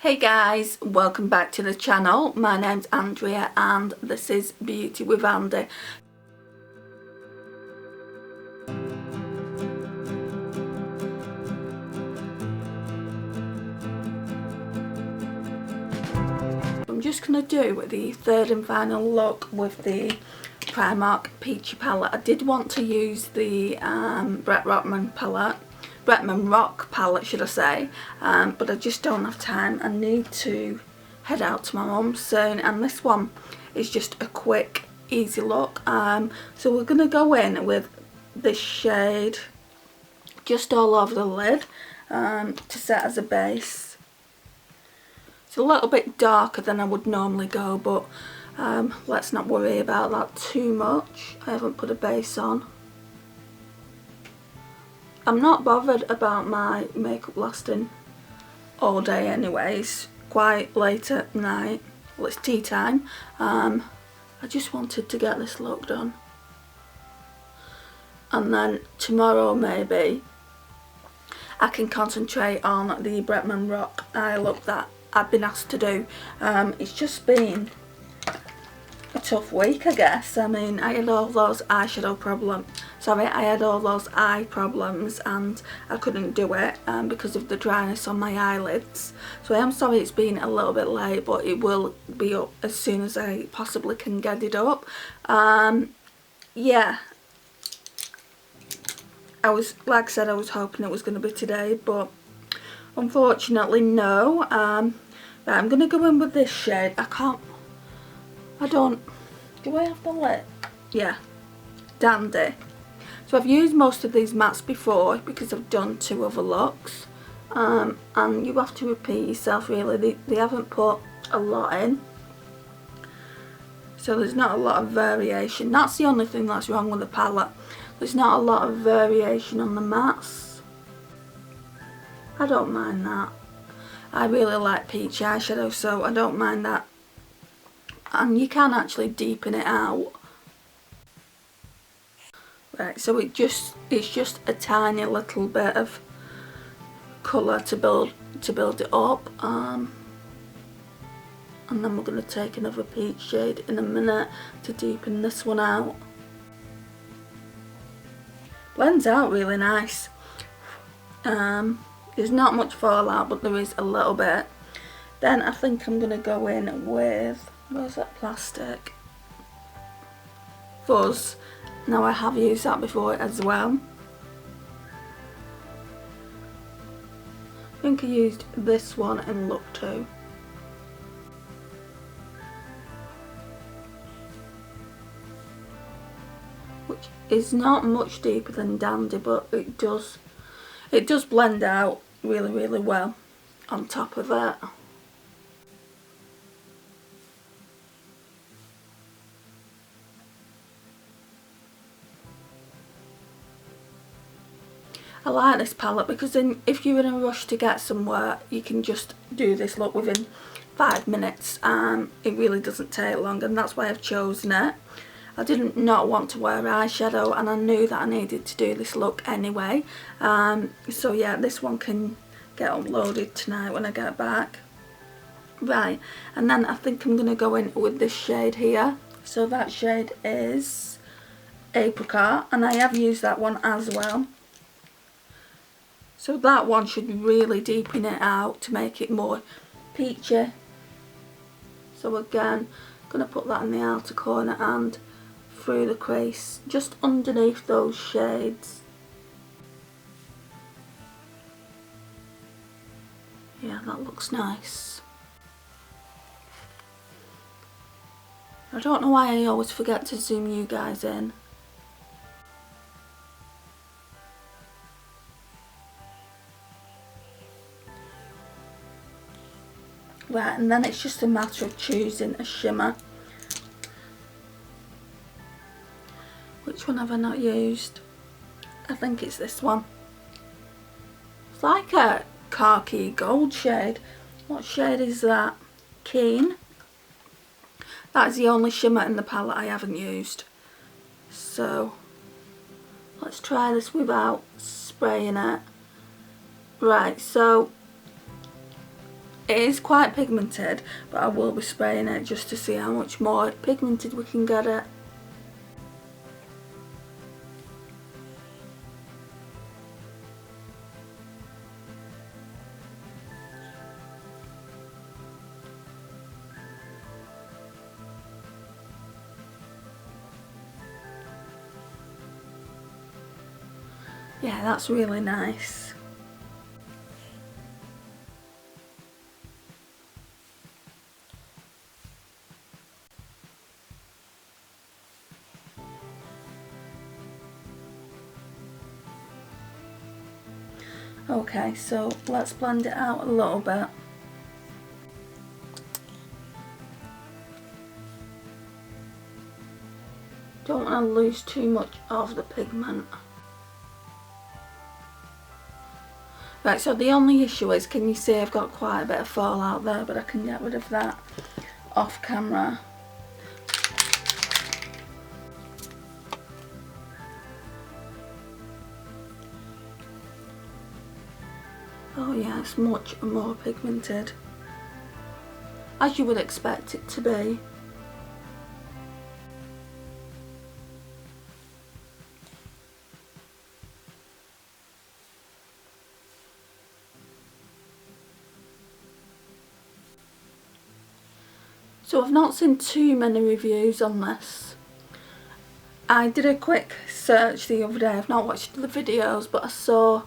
Hey guys, welcome back to the channel. My name's Andrea and this is Beauty with Andy. I'm just going to do the third and final look with the Primark Peachy palette. I did want to use the Bretman Rock palette, should I say, but I just don't have time. I need to head out to my mum's soon, and this one is just a quick, easy look. So we're going to go in with this shade just all over the lid to set as a base. It's a little bit darker than I would normally go, but let's not worry about that too much. I haven't put a base on. I'm not bothered about my makeup lasting all day anyways, quite late at night. Well, it's tea time. I just wanted to get this look done. And then tomorrow maybe I can concentrate on the Bretman Rock eye look that I've been asked to do. It's just been a tough week, I guess. I mean, I had all those eyeshadow problems. I had all those eye problems and I couldn't do it because of the dryness on my eyelids. So I am sorry it's been a little bit late, but it will be up as soon as I possibly can get it up. Yeah. Like I said, I was hoping it was going to be today, but unfortunately no. Right, I'm going to go in with this shade. Do I have the lip? Yeah, Dandy. So I've used most of these mattes before because I've done 2 other looks, and you have to repeat yourself really. They haven't put a lot in, so there's not a lot of variation. That's the only thing that's wrong with the palette. There's not a lot of variation on the mattes. I don't mind that. I really like peach eyeshadow, so I don't mind that. And you can actually deepen it out. Right, so it's just a tiny little bit of colour to build it up. And then we're going to take another peach shade in a minute to deepen this one out. Blends out really nice. There's not much fallout, but there is a little bit. Then I think I'm going to go in with, where's that plastic? Fuzz. Now I have used that before as well. I think I used this one in look 2. Which is not much deeper than Dandy, but it does blend out really, really well on top of it. I like this palette because if you're in a rush to get somewhere, you can just do this look within 5 minutes. It really doesn't take long, and that's why I've chosen it. I didn't not want to wear eyeshadow, and I knew that I needed to do this look anyway. So yeah, this one can get uploaded tonight when I get back. Right, and then I think I'm going to go in with this shade here. So that shade is Apricot, and I have used that one as well. So that one should really deepen it out to make it more peachy. So again, I'm going to put that in the outer corner and through the crease, just underneath those shades. Yeah, that looks nice. I don't know why I always forget to zoom you guys in. Right, and then it's just a matter of choosing a shimmer. Which one have I not used? I think it's this one. It's like a khaki gold shade. What shade is that? Keen. That is the only shimmer in the palette I haven't used. So let's try this without spraying it. Right, so It is quite pigmented, but I will be spraying it just to see how much more pigmented we can get it. Yeah, that's really nice. Okay, so let's blend it out a little bit. Don't want to lose too much of the pigment. Right, so the only issue is, can you see I've got quite a bit of fallout there, but I can get rid of that off camera. Oh yeah, it's much more pigmented, as you would expect it to be. So I've not seen too many reviews on this. I did a quick search the other day, I've not watched the videos, but I saw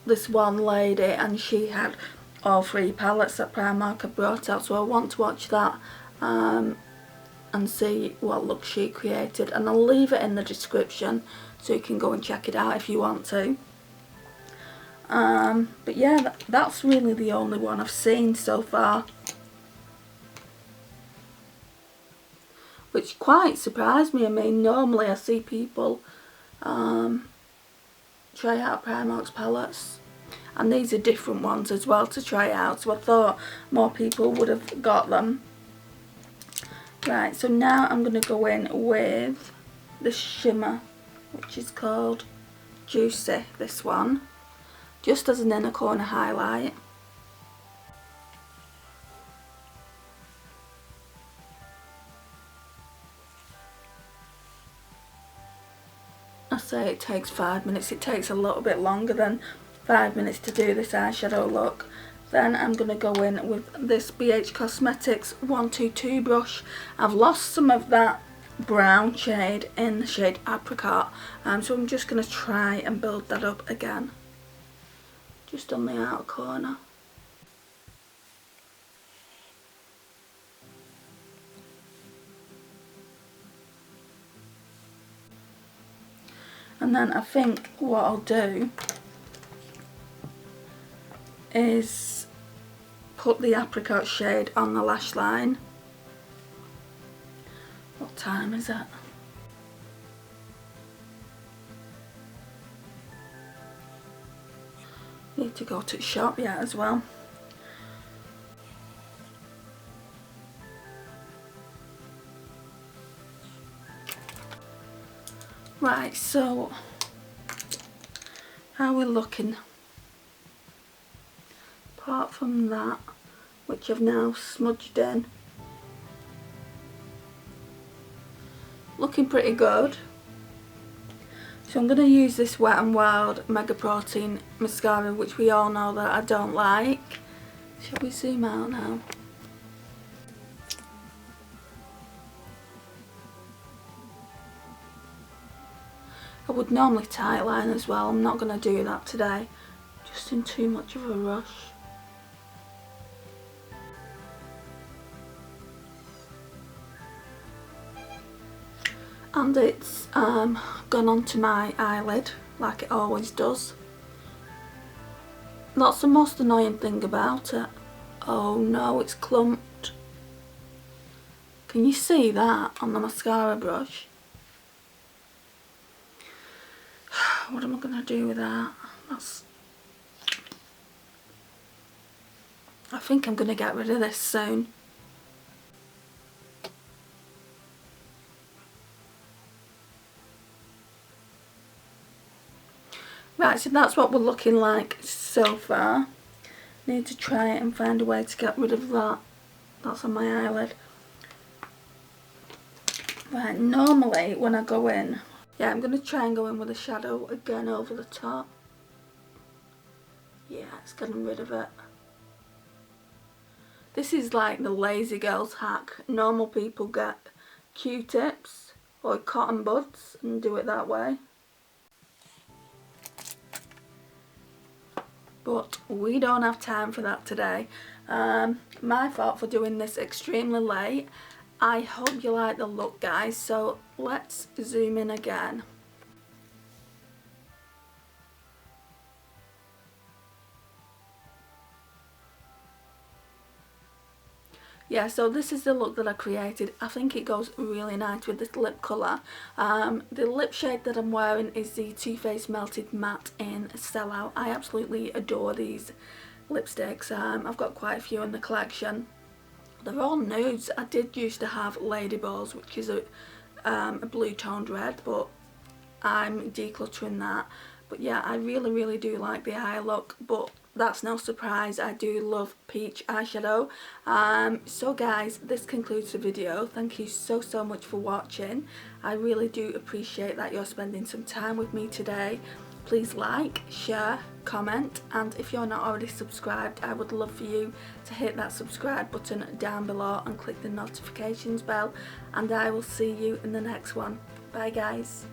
this one lady and she had all 3 palettes that Primark had brought out, so I want to watch that and see what look she created, and I'll leave it in the description so you can go and check it out if you want to. But yeah, that's really the only one I've seen so far, which quite surprised me. I mean, normally I see people try out Primark's palettes, and these are different ones as well to try out, so I thought more people would have got them. Right, so now I'm going to go in with the shimmer, which is called Juicy, this one, just as an inner corner highlight. I say it takes 5 minutes, it takes a little bit longer than 5 minutes to do this eyeshadow look. Then I'm going to go in with this BH Cosmetics 122 brush. I've lost some of that brown shade in the shade Apricot, so I'm just going to try and build that up again, just on the outer corner. And then I think what I'll do is put the Apricot shade on the lash line. What time is it? Need to go to the shop yet as well. Right, so how we're looking, apart from that, which I've now smudged in, looking pretty good. So I'm going to use this Wet n Wild Mega Protein mascara, which we all know that I don't like. Shall we zoom out now? I would normally tightline as well, I'm not going to do that today, just in too much of a rush. And it's gone onto my eyelid like it always does. That's the most annoying thing about it. Oh no, it's clumped. Can you see that on the mascara brush? What am I going to do with that? I think I'm going to get rid of this soon. Right, so that's what we're looking like so far. need to try and find a way to get rid of that. That's on my eyelid. Right, normally when I go in, yeah, I'm going to try and go in with a shadow again over the top. Yeah, it's getting rid of it. This is like the lazy girl's hack. Normal people get Q-tips or cotton buds and do it that way. But we don't have time for that today. My fault for doing this extremely late. I hope you like the look, guys, so let's zoom in again. Yeah, so this is the look that I created. I think it goes really nice with this lip colour. The lip shade that I'm wearing is the Too Faced Melted Matte in Sellout. I absolutely adore these lipsticks. I've got quite a few in the collection. They're all nudes. I did used to have Ladyballs, which is a blue toned red, but I'm decluttering that. But yeah, I really do like the eye look, but that's no surprise, I do love peach eyeshadow. So guys, this concludes the video. Thank you so much for watching. I really do appreciate that you're spending some time with me today. Please like, share, comment, and if you're not already subscribed, I would love for you to hit that subscribe button down below and click the notifications bell, and I will see you in the next one. Bye guys.